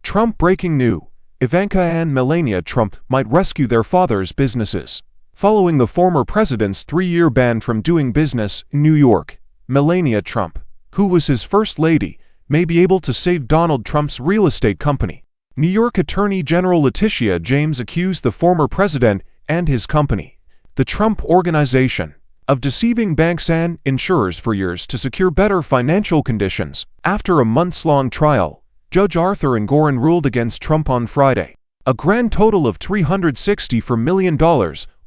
Trump breaking news. Ivanka and Melania Trump might rescue their father's businesses. Following the former president's 3-year ban from doing business in New York, Melania Trump, who was his first lady, may be able to save Donald Trump's real estate company. New York Attorney General Letitia James accused the former president and his company, the Trump Organization, of deceiving banks and insurers for years to secure better financial conditions. After a months-long trial, Judge Arthur Engoron ruled against Trump on Friday. A grand total of $364 million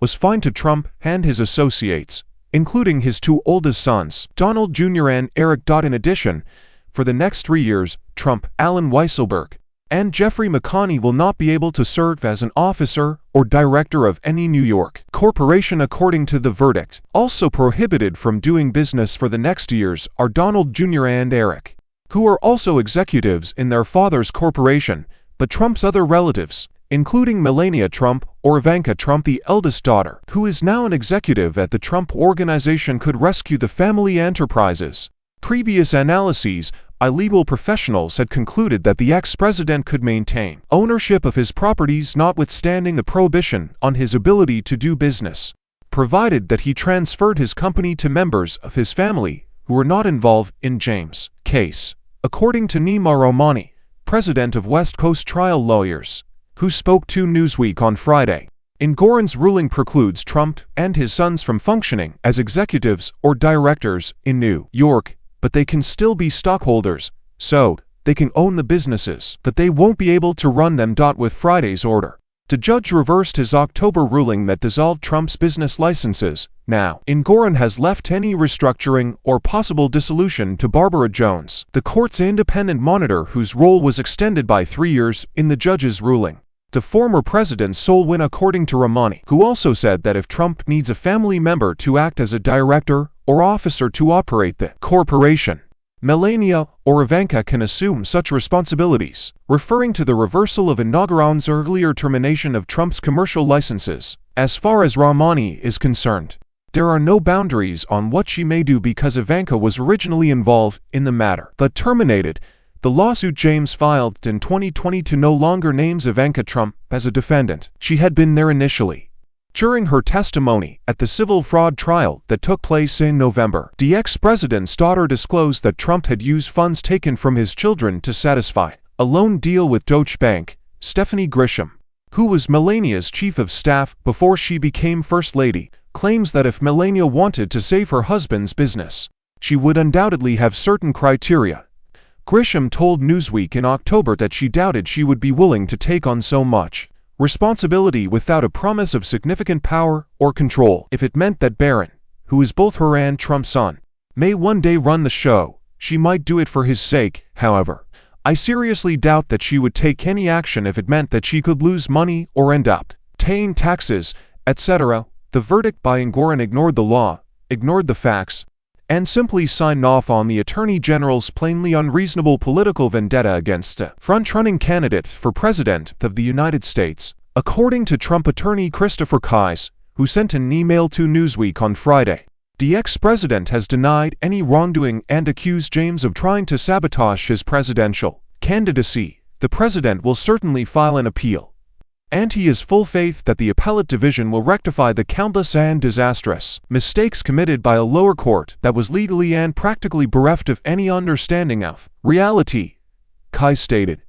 was fined to Trump and his associates, including his 2 oldest sons, Donald Jr. and Eric. In addition, for the next 3 years, Trump, Alan Weisselberg, and Jeffrey McConney will not be able to serve as an officer or director of any New York corporation according to the verdict. Also prohibited from doing business for the next years are Donald Jr. and Eric, who are also executives in their father's corporation, but Trump's other relatives, including Melania Trump or Ivanka Trump, the eldest daughter, who is now an executive at the Trump Organization, could rescue the family enterprises. Previous analyses by legal professionals had concluded that the ex-president could maintain ownership of his properties notwithstanding the prohibition on his ability to do business, provided that he transferred his company to members of his family who were not involved in James' case, according to Nima Romani, president of West Coast Trial Lawyers, who spoke to Newsweek on Friday. Engoron's ruling precludes Trump and his sons from functioning as executives or directors in New York, but they can still be stockholders, so they can own the businesses, but they won't be able to run them. With Friday's order, the judge reversed his October ruling that dissolved Trump's business licenses. Now, Engoron has left any restructuring or possible dissolution to Barbara Jones, the court's independent monitor, whose role was extended by 3 years in the judge's ruling. The former president's sole win, according to Romani, who also said that if Trump needs a family member to act as a director or officer to operate the corporation, Melania or Ivanka can assume such responsibilities, referring to the reversal of Engoron's earlier termination of Trump's commercial licenses. As far as Romani is concerned, there are no boundaries on what she may do because Ivanka was originally involved in the matter, but terminated. The lawsuit James filed in 2020 no longer names Ivanka Trump as a defendant. She had been there initially. During her testimony at the civil fraud trial that took place in November, the ex-president's daughter disclosed that Trump had used funds taken from his children to satisfy a loan deal with Deutsche Bank. Stephanie Grisham, who was Melania's chief of staff before she became First Lady, claims that if Melania wanted to save her husband's business, she would undoubtedly have certain criteria. Grisham told Newsweek in October that she doubted she would be willing to take on so much responsibility without a promise of significant power or control. If it meant that Barron, who is both her and Trump's son, may one day run the show, she might do it for his sake. However, I seriously doubt that she would take any action if it meant that she could lose money or end up paying taxes, etc. The verdict by Engoron ignored the law, ignored the facts, and simply signed off on the Attorney General's plainly unreasonable political vendetta against a front-running candidate for President of the United States, according to Trump attorney Christopher Kise, who sent an email to Newsweek on Friday. The ex-president has denied any wrongdoing and accused James of trying to sabotage his presidential candidacy. The president will certainly file an appeal, and he has full faith that the appellate division will rectify the countless and disastrous mistakes committed by a lower court that was legally and practically bereft of any understanding of reality, Kise stated.